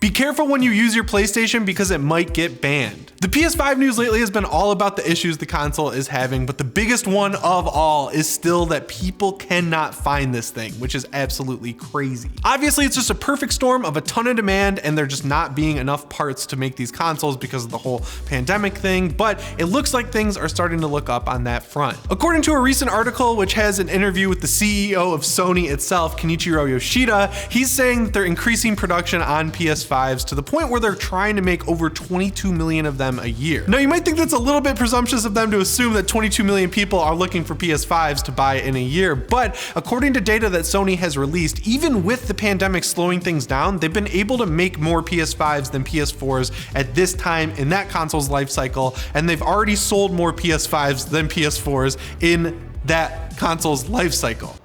Be careful when you use your PlayStation because it might get banned. The PS5 news lately has been all about the issues the console is having, but the biggest one of all is still that people cannot find this thing, which is absolutely crazy. Obviously, it's just a perfect storm of a ton of demand and there just not being enough parts to make these consoles because of the whole pandemic thing, but it looks like things are starting to look up on that front. According to a recent article, which has an interview with the CEO of Sony itself, Kenichiro Yoshida, he's saying that they're increasing production on PS5s to the point where they're trying to make over 22 million of them a year. Now, you might think that's a little bit presumptuous of them to assume that 22 million people are looking for PS5s to buy in a year, but according to data that Sony has released, even with the pandemic slowing things down, they've been able to make more PS5s than PS4s at this time in that console's life cycle, and they've already sold more PS5s than PS4s in that console's life cycle.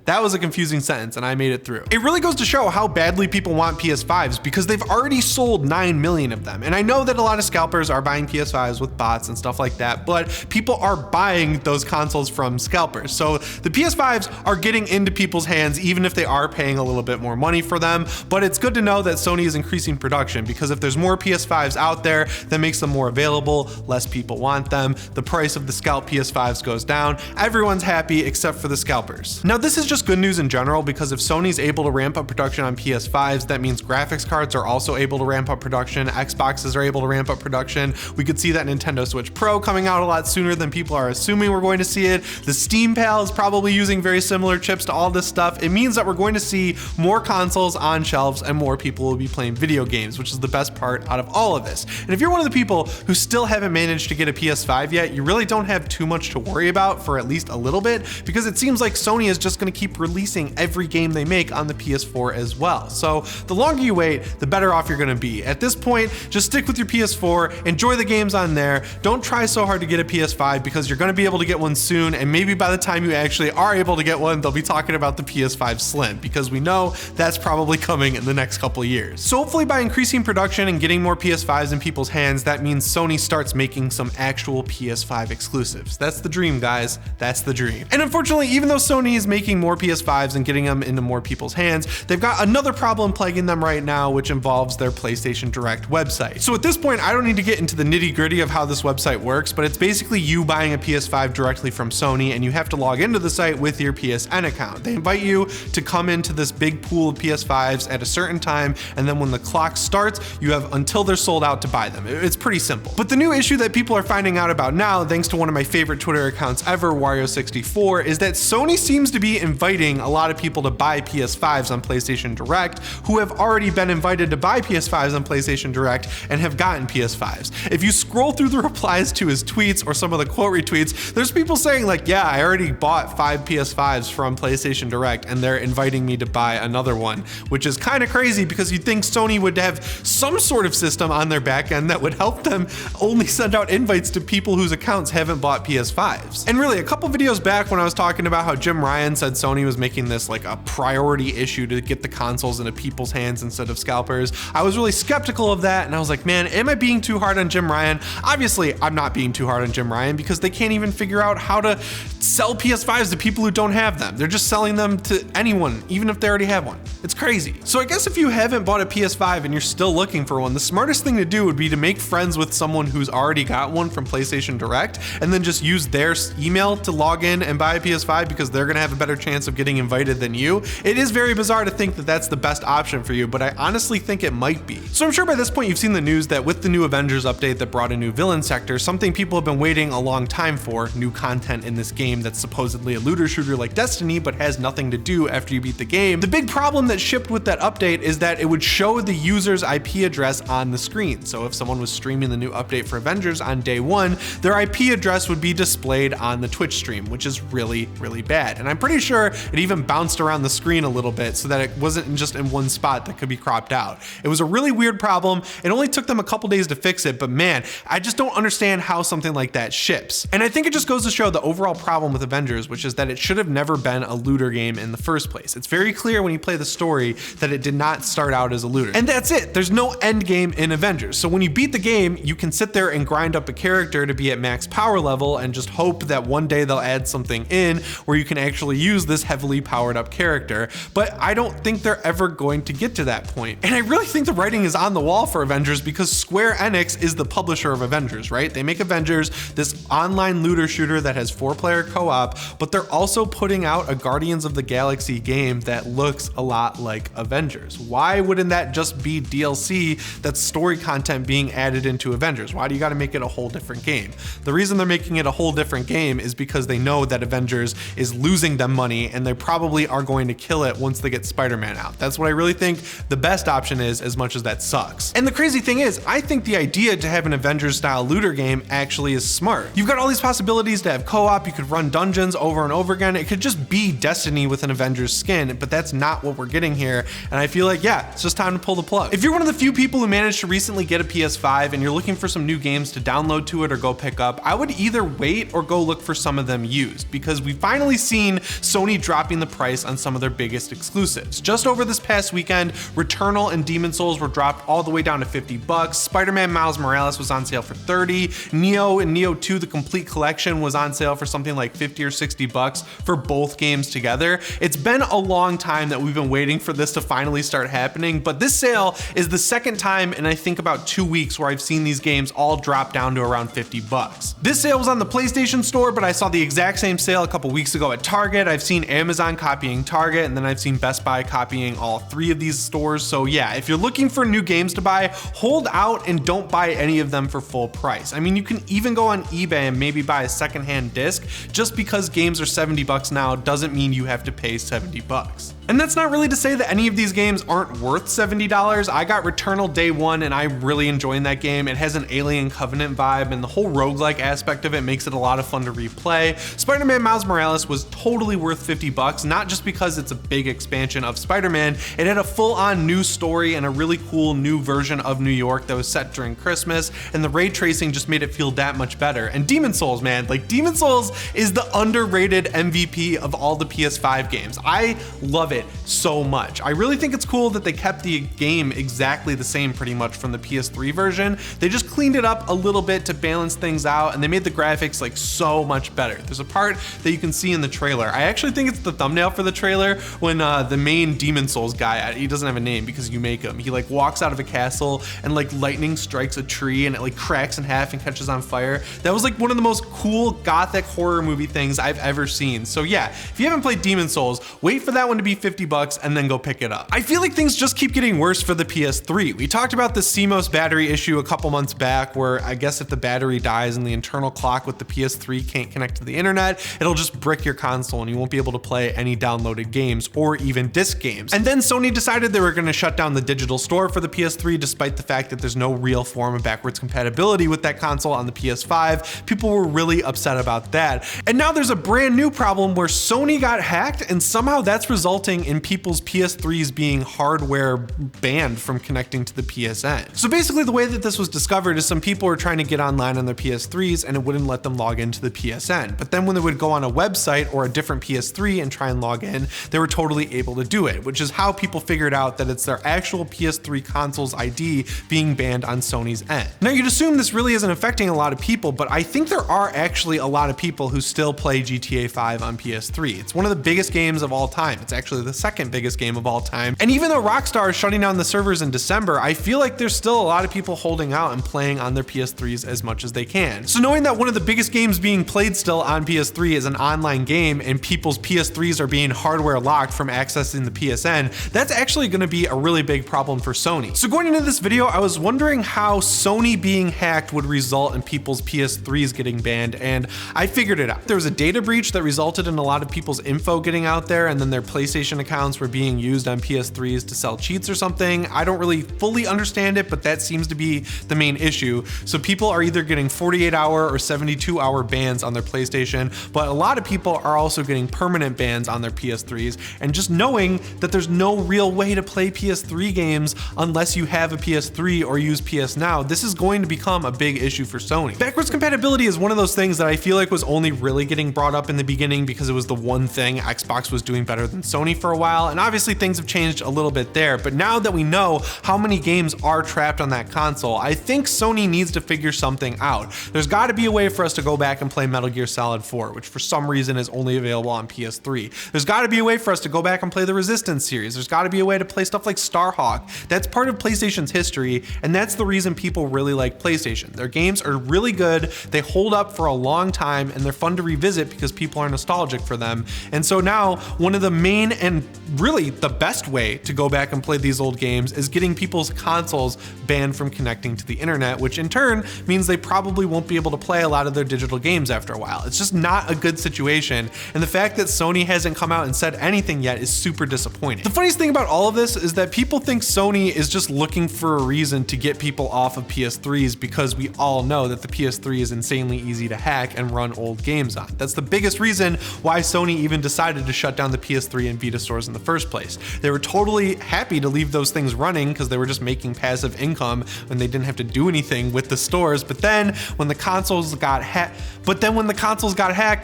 That was a confusing sentence and I made it through. It really goes to show how badly people want PS5s because they've already sold 9 million of them. And I know that a lot of scalpers are buying PS5s with bots and stuff like that, but people are buying those consoles from scalpers. So the PS5s are getting into people's hands even if they are paying a little bit more money for them. But it's good to know that Sony is increasing production because if there's more PS5s out there, that makes them more available, less people want them, the price of the scalp PS5s goes down, everyone's happy except for the scalpers. Now this is just good news in general because if Sony's able to ramp up production on PS5s, that means graphics cards are also able to ramp up production, Xboxes are able to ramp up production. We could see that Nintendo Switch Pro coming out a lot sooner than people are assuming we're going to see it. The Steam Pal is probably using very similar chips to all this stuff. It means that we're going to see more consoles on shelves and more people will be playing video games, which is the best part out of all of this. And if you're one of the people who still haven't managed to get a PS5 yet, you really don't have too much to worry about for at least a little bit because it seems like Sony is just going to keep releasing every game they make on the PS4 as well. So the longer you wait, the better off you're gonna be. At this point, just stick with your PS4, enjoy the games on there. Don't try so hard to get a PS5 because you're gonna be able to get one soon, and maybe by the time you actually are able to get one, they'll be talking about the PS5 Slim because we know that's probably coming in the next couple of years. So hopefully by increasing production and getting more PS5s in people's hands, that means Sony starts making some actual PS5 exclusives. That's the dream, guys. That's the dream. And unfortunately, even though Sony is making more PS5s and getting them into more people's hands, they've got another problem plaguing them right now, which involves their PlayStation Direct website. So at this point, I don't need to get into the nitty-gritty of how this website works, but it's basically you buying a PS5 directly from Sony and you have to log into the site with your PSN account. They invite you to come into this big pool of PS5s at a certain time, and then when the clock starts, you have until they're sold out to buy them. It's pretty simple. But the new issue that people are finding out about now, thanks to one of my favorite Twitter accounts ever, Wario64, is that Sony seems to be inviting a lot of people to buy PS5s on PlayStation Direct who have already been invited to buy PS5s on PlayStation Direct and have gotten PS5s. If you scroll through the replies to his tweets or some of the quote retweets, there's people saying like, yeah, I already bought 5 PS5s from PlayStation Direct and they're inviting me to buy another one, which is kind of crazy because you'd think Sony would have some sort of system on their back end that would help them only send out invites to people whose accounts haven't bought PS5s. And really, a couple videos back when I was talking about how Jim Ryan said Sony was making this like a priority issue to get the consoles into people's hands instead of scalpers, I was really skeptical of that and I was like, man, am I being too hard on Jim Ryan? Obviously, I'm not being too hard on Jim Ryan because they can't even figure out how to sell PS5s to people who don't have them. They're just selling them to anyone, even if they already have one. It's crazy. So I guess if you haven't bought a PS5 and you're still looking for one, the smartest thing to do would be to make friends with someone who's already got one from PlayStation Direct and then just use their email to log in and buy a PS5 because they're gonna have a better chance of getting invited than you. It is very bizarre to think that that's the best option for you, but I honestly think it might be. So I'm sure by this point you've seen the news that with the new Avengers update that brought a new villain sector, something people have been waiting a long time for, new content in this game that's supposedly a looter shooter like Destiny but has nothing to do after you beat the game. The big problem that shipped with that update is that it would show the user's IP address on the screen. So if someone was streaming the new update for Avengers on day one, their IP address would be displayed on the Twitch stream, which is really, really bad. And I'm pretty sure it even bounced around the screen a little bit so that it wasn't just in one spot that could be cropped out. It was a really weird problem. It only took them a couple days to fix it, but man, I just don't understand how something like that ships. And I think it just goes to show the overall problem problem with Avengers, which is that it should have never been a looter game in the first place. It's very clear when you play the story that it did not start out as a looter. And that's it. There's no end game in Avengers. So when you beat the game, you can sit there and grind up a character to be at max power level and just hope that one day they'll add something in where you can actually use this heavily powered up character. But I don't think they're ever going to get to that point. And I really think the writing is on the wall for Avengers because Square Enix is the publisher of Avengers, right? They make Avengers, this online looter shooter that has 4-player co-op, but they're also putting out a Guardians of the Galaxy game that looks a lot like Avengers. Why wouldn't that just be DLC that's story content being added into Avengers? Why do you got to make it a whole different game? The reason they're making it a whole different game is because they know that Avengers is losing them money and they probably are going to kill it once they get Spider-Man out. That's what I really think the best option is, as much as that sucks. And the crazy thing is, I think the idea to have an Avengers style looter game actually is smart. You've got all these possibilities to have co-op, you could run dungeons over and over again. It could just be Destiny with an Avengers skin, but that's not what we're getting here. And I feel like, yeah, it's just time to pull the plug. If you're one of the few people who managed to recently get a PS5 and you're looking for some new games to download to it or go pick up, I would either wait or go look for some of them used, because we've finally seen Sony dropping the price on some of their biggest exclusives. Just over this past weekend, Returnal and Demon's Souls were dropped all the way down to $50. Spider-Man Miles Morales was on sale for $30. Neo and Neo 2, the complete collection, was on sale for something like $50 or $60 for both games together. It's been a long time that we've been waiting for this to finally start happening, but this sale is the second time in I think about 2 weeks where I've seen these games all drop down to around $50. This sale was on the PlayStation Store, but I saw the exact same sale a couple weeks ago at Target. I've seen Amazon copying Target, and then I've seen Best Buy copying all 3 of these stores. So yeah, if you're looking for new games to buy, hold out and don't buy any of them for full price. I mean, you can even go on eBay and maybe buy a secondhand disc. Just because games are $70 now doesn't mean you have to pay $70. And that's not really to say that any of these games aren't worth $70. I got Returnal day one and I'm really enjoying that game. It has an Alien Covenant vibe and the whole roguelike aspect of it makes it a lot of fun to replay. Spider-Man Miles Morales was totally worth $50, not just because it's a big expansion of Spider-Man. It had a full-on new story and a really cool new version of New York that was set during Christmas, and the ray tracing just made it feel that much better. And Demon's Souls, man, like Demon's Souls is the underrated MVP of all the PS5 games. I love it so much. I really think it's cool that they kept the game exactly the same pretty much from the PS3 version. They just cleaned it up a little bit to balance things out, and they made the graphics like so much better. There's a part that you can see in the trailer. I actually think it's the thumbnail for the trailer when the main Demon's Souls guy, he doesn't have a name because you make him, he like walks out of a castle and like lightning strikes a tree and it like cracks in half and catches on fire. That was like one of the most cool gothic horror movie things I've ever seen. So yeah, if you haven't played Demon's Souls, wait for that one to be $50 and then go pick it up. I feel like things just keep getting worse for the PS3. We talked about the CMOS battery issue a couple months back, where I guess if the battery dies and the internal clock with the PS3 can't connect to the internet, it'll just brick your console and you won't be able to play any downloaded games or even disc games. And then Sony decided they were going to shut down the digital store for the PS3, despite the fact that there's no real form of backwards compatibility with that console on the PS5. People were really upset about that. And now there's a brand new problem where Sony got hacked, and somehow that's resulting in people's PS3s being hardware banned from connecting to the PSN. So basically the way that this was discovered is some people were trying to get online on their PS3s and it wouldn't let them log into the PSN. But then when they would go on a website or a different PS3 and try and log in, they were totally able to do it, which is how people figured out that it's their actual PS3 console's ID being banned on Sony's end. Now you'd assume this really isn't affecting a lot of people, but I think there are actually a lot of people who still play GTA 5 on PS3. It's one of the biggest games of all time. It's actually the second biggest game of all time. And even though Rockstar is shutting down the servers in December, I feel like there's still a lot of people holding out and playing on their PS3s as much as they can. So knowing that one of the biggest games being played still on PS3 is an online game and people's PS3s are being hardware locked from accessing the PSN, that's actually going to be a really big problem for Sony. So going into this video, I was wondering how Sony being hacked would result in people's PS3s getting banned, and I figured it out. There was a data breach that resulted in a lot of people's info getting out there, and then their PlayStation accounts were being used on PS3s to sell cheats or something. I don't really fully understand it, but that seems to be the main issue. So people are either getting 48-hour or 72-hour bans on their PlayStation, but a lot of people are also getting permanent bans on their PS3s. And just knowing that there's no real way to play PS3 games unless you have a PS3 or use PS Now, this is going to become a big issue for Sony. Backwards compatibility is one of those things that I feel like was only really really getting brought up in the beginning because it was the one thing Xbox was doing better than Sony for a while, and obviously things have changed a little bit there, but now that we know how many games are trapped on that console, I think Sony needs to figure something out. There's got to be a way for us to go back and play Metal Gear Solid 4, which for some reason is only available on PS3. There's got to be a way for us to go back and play the Resistance series. There's got to be a way to play stuff like Starhawk. That's part of PlayStation's history, and that's the reason people really like PlayStation. Their games are really good, they hold up for a long time, and they're fun to revisit because people are nostalgic for them. And so now, one of the main and really the best way to go back and play these old games is getting people's consoles banned from connecting to the internet, which in turn means they probably won't be able to play a lot of their digital games after a while. It's just not a good situation, and the fact that Sony hasn't come out and said anything yet is super disappointing. The funniest thing about all of this is that people think Sony is just looking for a reason to get people off of PS3s because we all know that the PS3 is insanely easy to hack and run old games on. That's the biggest reason why Sony even decided to shut down the PS3 and Vita stores in the first place. They were totally happy to leave those things running because they were just making passive income when they didn't have to do anything with the stores. But then when the consoles got hacked,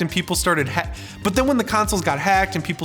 and people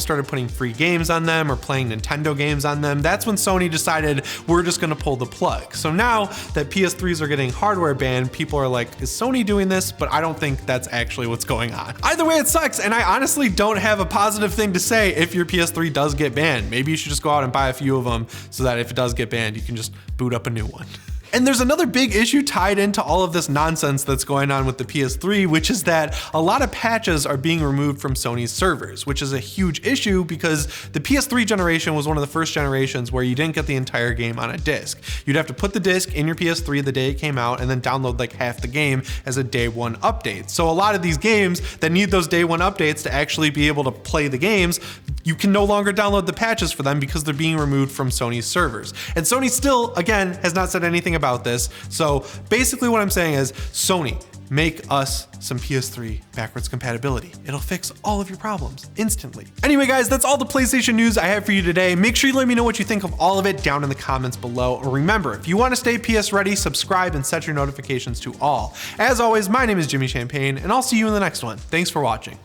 started putting free games on them or playing Nintendo games on them, that's when Sony decided we're just going to pull the plug. So now that PS3s are getting hardware banned, people are like, is Sony doing this? But I don't think that's actually what's going on. Either way, it sucks, and I honestly don't have a positive thing to say if your PS3 does get banned. Maybe you should just go out and buy a few of them so that if it does get banned, you can just boot up a new one. And there's another big issue tied into all of this nonsense that's going on with the PS3, which is that a lot of patches are being removed from Sony's servers, which is a huge issue because the PS3 generation was one of the first generations where you didn't get the entire game on a disc. You'd have to put the disc in your PS3 the day it came out and then download like half the game as a day one update. So a lot of these games that need those day one updates to actually be able to play the games, you can no longer download the patches for them because they're being removed from Sony's servers. And Sony still, again, has not said anything about this. So basically what I'm saying is, Sony, make us some PS3 backwards compatibility. It'll fix all of your problems instantly. Anyway, guys, that's all the PlayStation news I have for you today. Make sure you let me know what you think of all of it down in the comments below. Or remember, if you want to stay PS ready, subscribe and set your notifications to all. As always, my name is Jimmy Champagne, and I'll see you in the next one. Thanks for watching.